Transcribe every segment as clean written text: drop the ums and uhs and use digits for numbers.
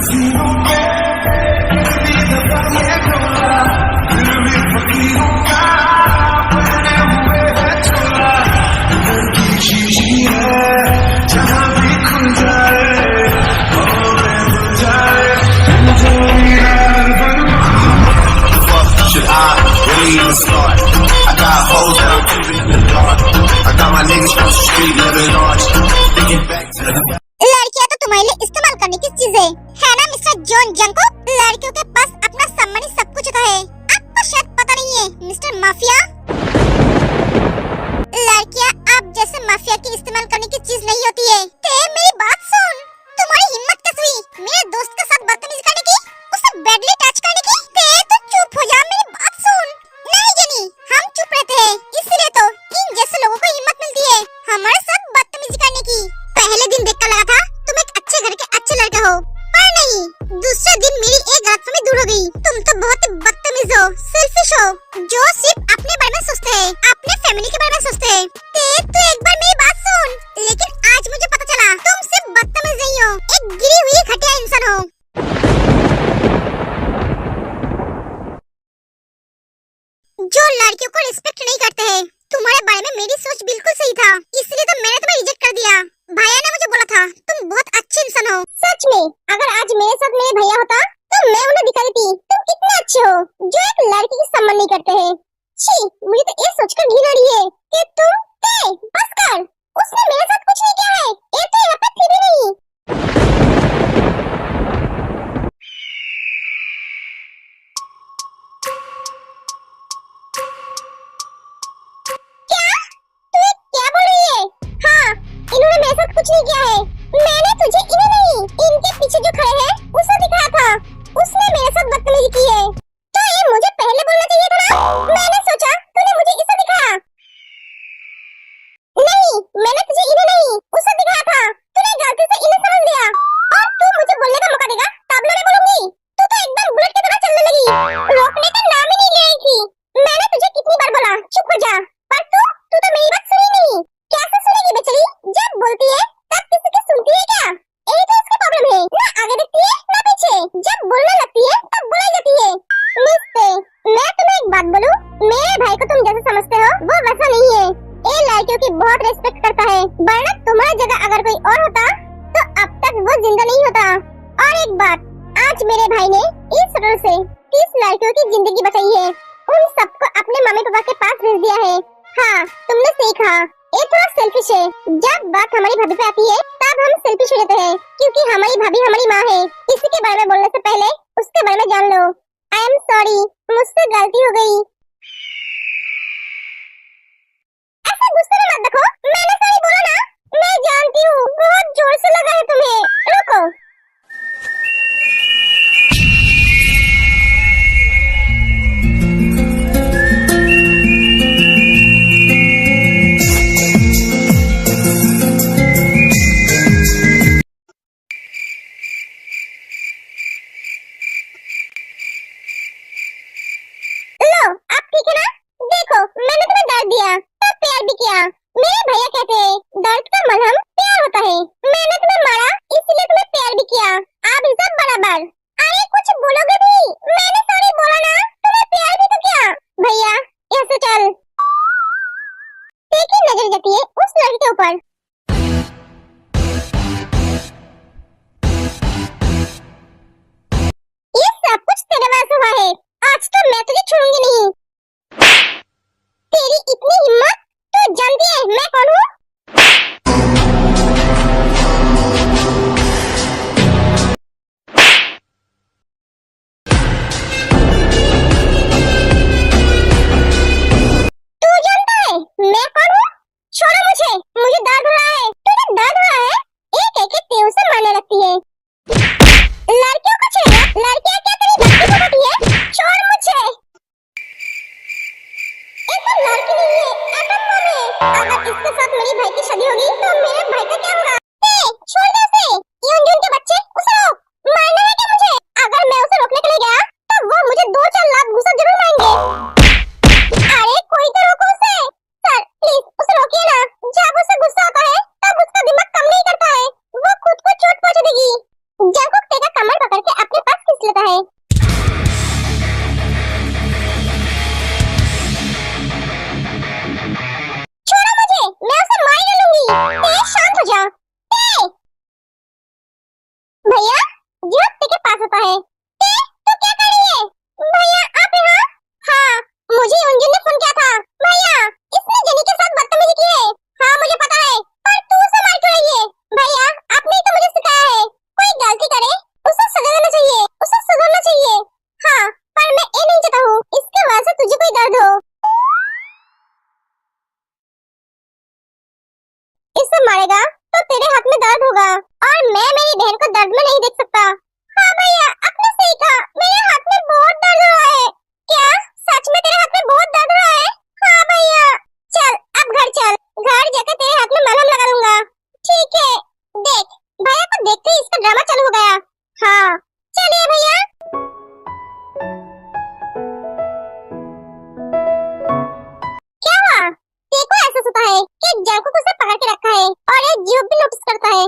Should I really even start? I got hoes that I'm keeping in the dark. I got my niggas from the street living large. Thinking back to the लड़कियां तो तुम्हारे लिए इस्तेमाल करने की चीज है ना मिस्टर जॉन जंकुक? लड़कियों के पास अपना सम्मान ही सब कुछ होता है। आपको शायद पता नहीं है मिस्टर माफिया। लड़कियां आप जैसे माफिया की इस्तेमाल करने की चीज नहीं होती है। ते मेरी बात सुन, तुम्हारी हिम्मत कैसे हुई मेरे दोस्त के साथ बदतमीजी करने की, उसे बैडली टच करने की? ते तो चुप हो जा, मेरी बात सुन। नहीं जनी, हम चुप रहते हैं इसलिए तो इन जैसे लोगों को हिम्मत मिलती है हमारे साथ बदतमीजी करने की। पहले दिन देखकर लगा था तुम एक अच्छे घर के अच्छे लड़के हो, पर नहीं, दूसरे दिन मेरी एक गलतफहमी दूर हो गई। तुम तो बहुत ही बदतमीज हो, सेल्फिश हो, जो सिर्फ अपने बारे में सोचते हैं, अपने फैमिली के बारे में सोचते हैं। तो एक बार मेरी बात सुन, लेकिन आज मुझे पता चला तुम सिर्फ बदतमीज नहीं हो, एक गिरी हुई घटिया इंसान हो। जो लड़कियों को रिस्पेक्ट नहीं करते हैं। तुम्हारे बारे में मेरी सोच बिल्कुल सही था, इसलिए तो मैंने तुम्हें रिजेक्ट कर दिया। भैया ने मुझे बोला था तुम बहुत अच्छे इंसान हो। सच में, अगर आज मेरे साथ मेरे भैया होता तो मैं उन्हें दिखा देती तुम कितने अच्छे हो, जो एक लड़की की सम्मान नहीं करते हैं। छी, मुझे तो ये सोचकर घिन आ रही है कि तुम बस कर, उसने मेरे साथ कुछ नहीं किया है, ये तो यहाँ पे थी भी नहीं। इन्होंने मेरे साथ कुछ नहीं किया है, मैंने तुझे इन्हें नहीं, इनके पीछे जो खड़े हैं उसे दिखाया था, उसने मेरे साथ बदतमीजी की है। तो ये मुझे पहले बोलना चाहिए था ना, मैंने सोचा तूने मुझे इसे दिखाया। नहीं, मैंने तुझे इन्हें नहीं, उसे दिखाया था, तूने गलती से इन्हें समझ लिया और तू मुझे बोलने का मौका देगा तब मैं बोलूंगी। तू तो एकदम बुलेट की तरह चलने लगी, रोकने का नाम ही नहीं ले रही थी। मैंने तुझे कितनी बार बोला चुप हो जा, पर तू तो मेरी बात सुनी नहीं। कैसे सुनेगी बेचारी, जब बोलती है तब किसी की सुनती है क्या? यही तो इसका प्रॉब्लम है, ना आगे देखती है ना पीछे, जब बोलने लगती है तब बुलाई जाती है। मिस्ते, मैं तुम्हें एक बात बोलूं, मेरे भाई को तुम जैसे समझते हो वो वैसा नहीं है, ये लड़कियों की बहुत रिस्पेक्ट करता है, वरना तुम्हारी जगह अगर कोई और होता तो अब तक वो जिंदा नहीं होता। और एक बात, आज मेरे भाई ने इस रोड से 30 लड़कियों की जिंदगी बचाई है, उन सबको अपने मम्मी पापा के पास भेज दिया है। हाँ, तुमने सही कहा, ये थोड़ा सेल्फिश है। जब बात हमारी भाभी पे आती है तब हम सेल्फिश हो जाते हैं, क्योंकि हमारी भाभी हमारी माँ है। किसी के बारे में बोलने से पहले उसके बारे में जान लो। आई एम सॉरी, मुझसे गलती हो गई। ऐसा गुस्से में मत देखो, मैंने सॉरी बोला ना, मैं जानती हूँ बहुत जोर से लगा है तुम्हें। रुको, दिया तो प्यार भी किया। मेरे भैया कहते हैं तेरे हाथ में दर्द होगा और मैं मेरी बहन को दर्द में नहीं देख सकता। हाँ भैया, आपने सही कहा, मेरे हाथ में बहुत दर्द हो रहा है। क्या सच में तेरे हाथ में बहुत दर्द हो रहा है? हाँ भैया। चल अब घर चल, घर जाकर तेरे हाथ में मलहम लगा दूंगा। ठीक है। देख, भैया को देखते ही इसका ड्रामा चालू हो गया। हाँ चलिए भैया। क्या हुआ? देखो ऐसा होता है कि जंकुक उसे पकड़ के रखा है और ये जियोब भी नोटिस करता है।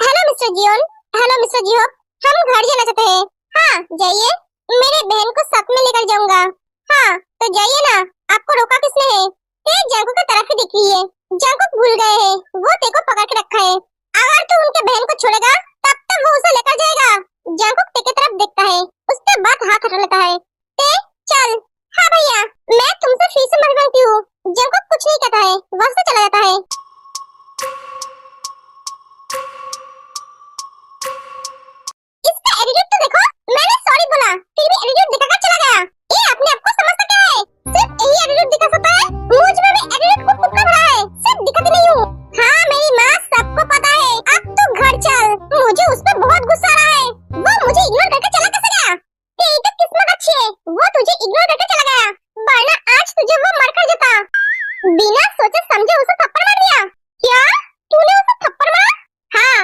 हेलो मिस्टर जियोन। हेलो मिस्टर जियोब, हम घर जाना चाहते हैं। हाँ जाइए, मेरे बहन को साथ में लेकर जाऊंगा। हाँ तो जाइए ना, आपको रोका किसने है? ये जंकुक की तरफ ही दिख रही है। जंकुक भूल गए हैं, वो तेको पकड़ के रखा है। अगर तू उनके बहन को छोड़ेगा तब तक वो उसे लेकर जाएगा। जंकुक ते की तरफ देखता है, उसके बाद हाथ हटा लेता है। ते चल। हाँ भैया, मैं तुमसे फीस से माफी मांगती हूँ। जंकुक कुछ नहीं कहता है, वहां से चला जाता है। इसका एटीट्यूड तो देखो, मैंने सॉरी बोला फिर भी एटीट्यूड दिखाकर चला गया। ये अपने आप को समझता क्या है? सिर्फ यही एटीट्यूड दिखा सकता है। मुझ में भी एटीट्यूड खूब फुटका भरा है, सिर्फ दिखाती नहीं हूँ। हाँ मेरी माँ सबको पता है। अब तू घर चल, मुझे उस पर बहुत गुस्सा आ रहा है। वो मुझे इग्नोर करके चला कैसे गया? तेरी तो किस्मत अच्छी है, वो तुझे इग्नोर करके चला गया, वरना आज तुझे वो मर कर जाता। बिना सोचे समझे उसे थप्पड़ मार दिया। क्या तूने उसे थप्पड़ मारा? हाँ।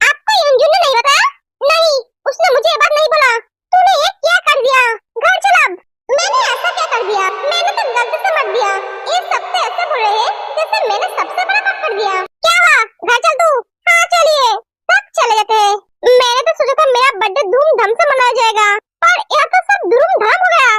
आपको यंजू ने नहीं बताया? नहीं, उसने मुझे ये बात नहीं बोला। तूने ये क्या कर दिया? घर चल अब। मैंने ऐसा क्या कर दिया? मैंने तो गलती से मार दिया। ये सबसे ऐसे बोल रहे हैं जैसे मैंने सबसे बड़ा पाप कर दिया। क्या हुआ? घर चल तू। हाँ चलिए। सब चले जाते हैं। मैंने तो सोचा था मेरा बर्थडे धूमधाम से मनाया जाएगा, पर यहाँ तो सब धूमधाम हो गया।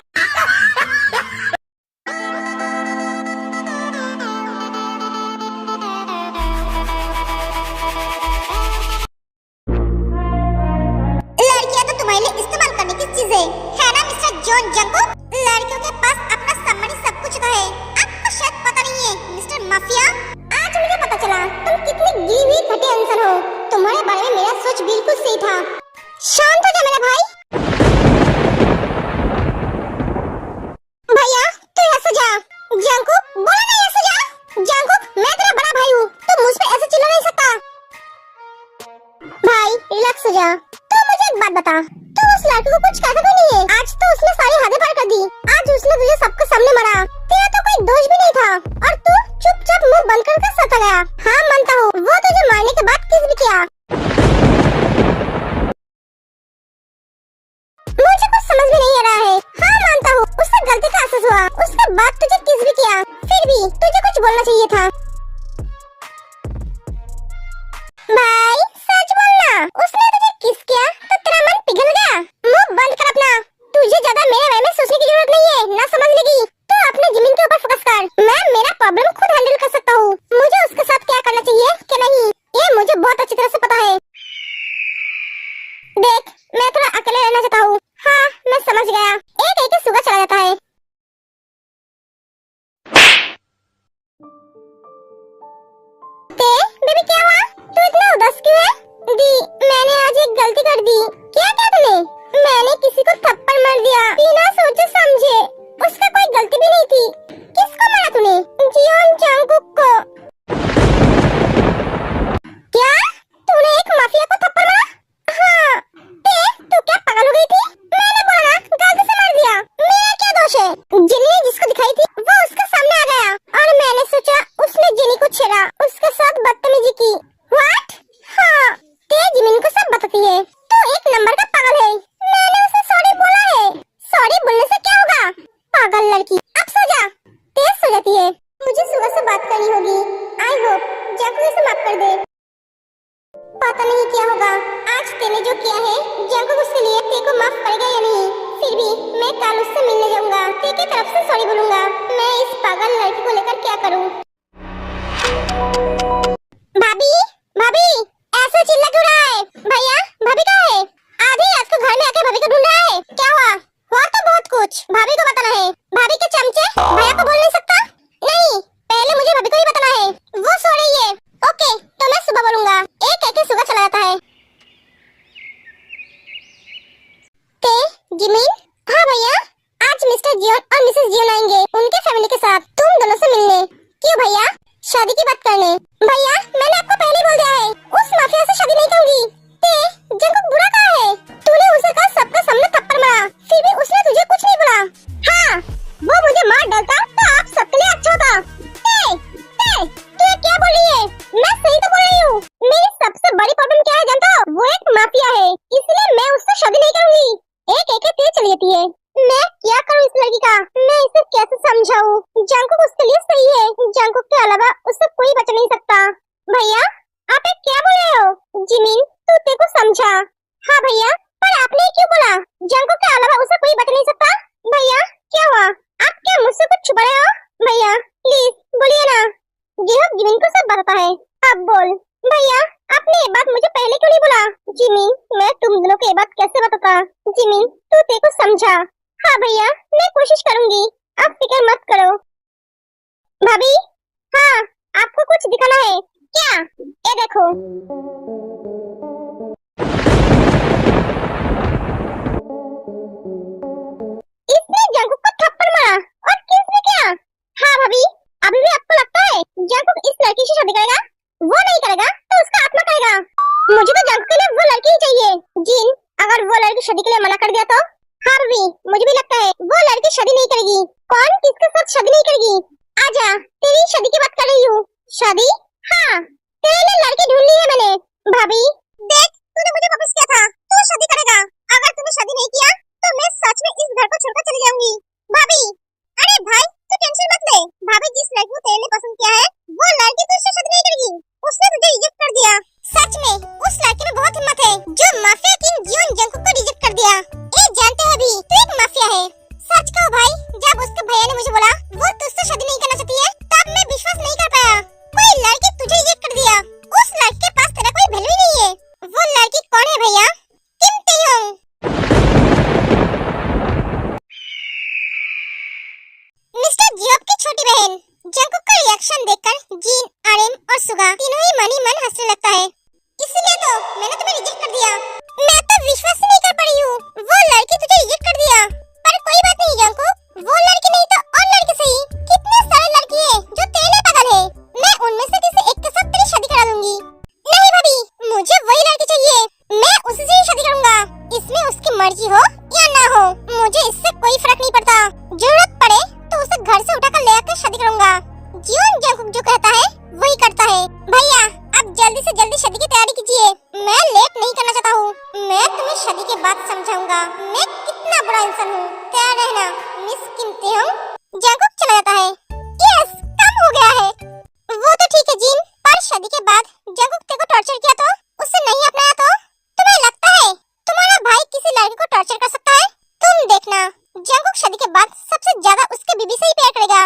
लड़कियां तो तुम्हारे लिए इस्तेमाल करने की चीज है ना मिस्टर जॉन जंकुक? लड़कियों के पास अपना सम्मान ही सब कुछ है। आपको शायद पता नहीं है मिस्टर माफिया, आज मुझे पता चला तुम कितनी गिरी हुई घटिया इंसान हो। तुम्हारे बारे में मेरा सोच बिल्कुल सही था। शांत हो जा मेरा भाई। भैया तू यहाँ से जा। जंकुक बोला ना यहाँ से जा। जंकुक मैं तेरा बड़ा भाई हूँ, तू मुझ पे ऐसे चिल्ला नहीं सकता। भाई रिलैक्स हो जा। तू मुझे एक बात बता, तू उस लड़की को कुछ कहता क्यों नहीं है? आज तो उसने सारी हदें पार कर दी। आज उसने तुझे सबके सामने मारा, तेरा तो कोई दोष भी नहीं था और तू चुपचाप मुंह बंद करके सता गया। हाँ मानता हूँ, वो तुझे मारने के बाद किस भी किया। मुझे कुछ समझ में नहीं आ रहा है। हाँ मानता हूँ, उससे गलती का एहसास हुआ, उसके बाद तुझे किस भी किया, फिर भी तुझे कुछ बोलना चाहिए था। भाई सच बोलना, उसने तुझे किस किया तो तेरा मन पिघल गया? मुंह बंद कर अपना। तुझे ज्यादा मेरे बारे में सोचने की जरूरत नहीं है, ना समझने की। तू अपने जमीन के ऊपर फोकस कर। मैं मेरा प्रॉब्लम खुद हैंडल कर सकता हूँ। मुझे उसके साथ क्या करना चाहिए क्या नहीं, ये मुझे बहुत अच्छी तरह से पता है। देख मैं थोड़ा अकेले रहना चाहता हूँ। हाँ मैं समझ गया। एक सुबह चला जाता है। बेबी क्या हुआ? तू इतना उदास क्यों है? दी मैंने आज एक गलती कर दी। क्या क्या तूने? मैंने किसी को थप्पड़ मार दिया बिना सोचे समझे। उसका कोई गलती भी नहीं थी। किसको मारा तूने? जियोन जंकुक को। क्या तूने एक माफिया को थप्पड़ मारा? हाँ। तू क्या पागल हो गई थी? मैंने बोला गलती से मार दिया, मेरा क्या दोष है? जिन्नी ने जिसको दिखाई थी वो उसके सामने आ गया और मैंने सोचा उसने जिनी को छेड़ा, उसके साथ बदतमीजी की। व्हाट? हाँ ते जिमिन को सब बताती है। तू एक नंबर का पागल है। मैंने उसे सॉरी बोला है। सॉरी बोलने से क्या होगा? पागल लड़की, अब सो जा। तेज सो जाती है। मुझे सुबह से बात करनी होगी। आई होप जंकुक इसे माफ कर दे। पता नहीं क्या होगा, आज तेने जो किया है जंकुक उसके लिए ते को माफ करेगा या नहीं। फिर भी मैं कल उससे मिलने जाऊंगा, ते की तरफ से सॉरी बोलूंगा। मैं इस पागल लड़की को लेकर क्या करूं? भाभी भाभी ऐसे चिल्ला क्यों रहा है? भैया भाभी कहाँ है? आधी रात को घर में आके भाभी को ढूंढ रहा है। क्या हुआ? हुआ तो बहुत कुछ, भाभी को बताना है। भाभी के चमचे भैया को बोल नहीं सकता? नहीं, पहले मुझे भाभी को ही बताना है। वो सो रही है। ओके तो मैं सुबह बोलूंगा। एक सुबह चला जाता है। ते जिमिन? हाँ भैया, आज मिस्टर जियोन और मिसेस जियोन आएंगे उनके फैमिली के साथ तुम दोनों से मिलने। क्यों भैया? शादी की बात करने। भैया आप ये क्या बोल रहे हो? जिमिन तू तेरे को समझा। हाँ भैया, पर आपने क्यों बोला? जंगकुक के अलावा उसे कोई बता नहीं सकता? भैया क्या हुआ? आप क्या मुझसे कुछ छुपा रहे हो? भैया प्लीज बोलिए ना। ये जिमिन को सब बताता है। अब बोल। भैया आपने ये बात मुझे पहले क्यों नहीं बोला? जिमिन मैं तुम दोनों को ये बात कैसे बताता? जिमिन तू तेरे को समझा। हाँ भैया मैं कोशिश करूंगी, आप फिक्र मत करो। भाभी हाँ, आपको कुछ दिखाना है क्या? ये देखो। इसने जंगकुक को थप्पड़ मारा। और किसने किया? हाँ भाभी, अभी भी आपको लगता है जंगकुक इस लड़की से शादी करेगा? वो नहीं करेगा तो उसका आत्मा करेगा। मुझे तो जंगकुक के लिए वो लड़की ही चाहिए। जिन अगर वो लड़की शादी के लिए मना कर दिया तो? हाँ भाभी मुझे भी लगता है वो लड़की शादी नहीं करेगी। कौन किसके साथ शादी नहीं करेगी? आजा, तेरी शादी की बात कर रही हूँ। शादी? हाँ, तेरे लिए लड़की ढूंढ ली है मैंने। भाभी देख, तूने मुझे वापस किया था, तू शादी करेगा। अगर तूने शादी नहीं किया तो मैं सच में इस घर को छोड़कर चली जाऊंगी। भाभी अरे भाई तू टेंशन मत ले। भाभी जिस लड़की को तेरे लिए पसंद किया है वो लड़की तुझसे शादी नहीं करेगी। उसने तुझे रिजेक्ट कर दिया। सच में उस लड़की में बहुत हिम्मत है जो माफिया किंग जियोन जंगकुक को रिजेक्ट कर दिया। ये जानते हो अभी तू एक माफिया है। सच कहो भाई, जब उसके भैया ने मुझे बोला वो तुझसे शादी नहीं करना चाहती है तब मैं विश्वास नहीं कर पाया। कोई लड़की तुझे रिजेक्ट कर दिया, उस लड़के के पास तेरा कोई वैल्यू ही नहीं है। वो लड़की कौन है भैया? किम तेयोंग। मिस्टर जियोब की छोटी बहन। जंगकुक का रिएक्शन देखकर जिन, आर्यन और सुगा तीनों ही मन हंसने लगता है। इसलिए तो मैंने तुम्हें रिजेक्ट कर दिया। मैं तो विश्वास ही नहीं कर पा रही हूँ, वो लड़की तुझे रिजेक्ट कर दिया। पर कोई बात नहीं जंगकुक, वो लड़की नहीं तो और लड़की सही, कितने सारे लड़की है जो तेरे लिए पागल है। मैं उनमें से किसी एक के साथ तेरी शादी करा दूंगी। नहीं भाभी, मुझे वही लड़की चाहिए, मैं उसी से ही शादी करूंगा। इसमें उसकी मर्जी हो या ना हो, मुझे इससे कोई फर्क नहीं पड़ता। जरूरत पड़े तो उसे घर से उठाकर ले आकर शादी करूंगा। जियोन जंगकुक जो कहता है वही करता है। भैया अब जल्दी से जल्दी शादी की तैयारी कीजिए, मैं लेट नहीं करना चाहता हूँ। मैं तुम्हें शादी के बाद समझाऊंगा मैं कितना बड़ा इंसान हूँ। तैयार रहना मिस किम तेयोंग। जंगकुक चला जाता है। यस, काम हो गया है। वो तो ठीक है जिन, पर शादी के बाद जंगकुक तेरे को टॉर्चर किया तो? उसे नहीं अपनाया तो? तुम्हें लगता है तुम्हारा भाई किसी लड़की को टॉर्चर कर सकता है? तुम देखना, जंगकुक शादी के बाद सबसे ज्यादा उसके बीबी से ही प्यार करेगा।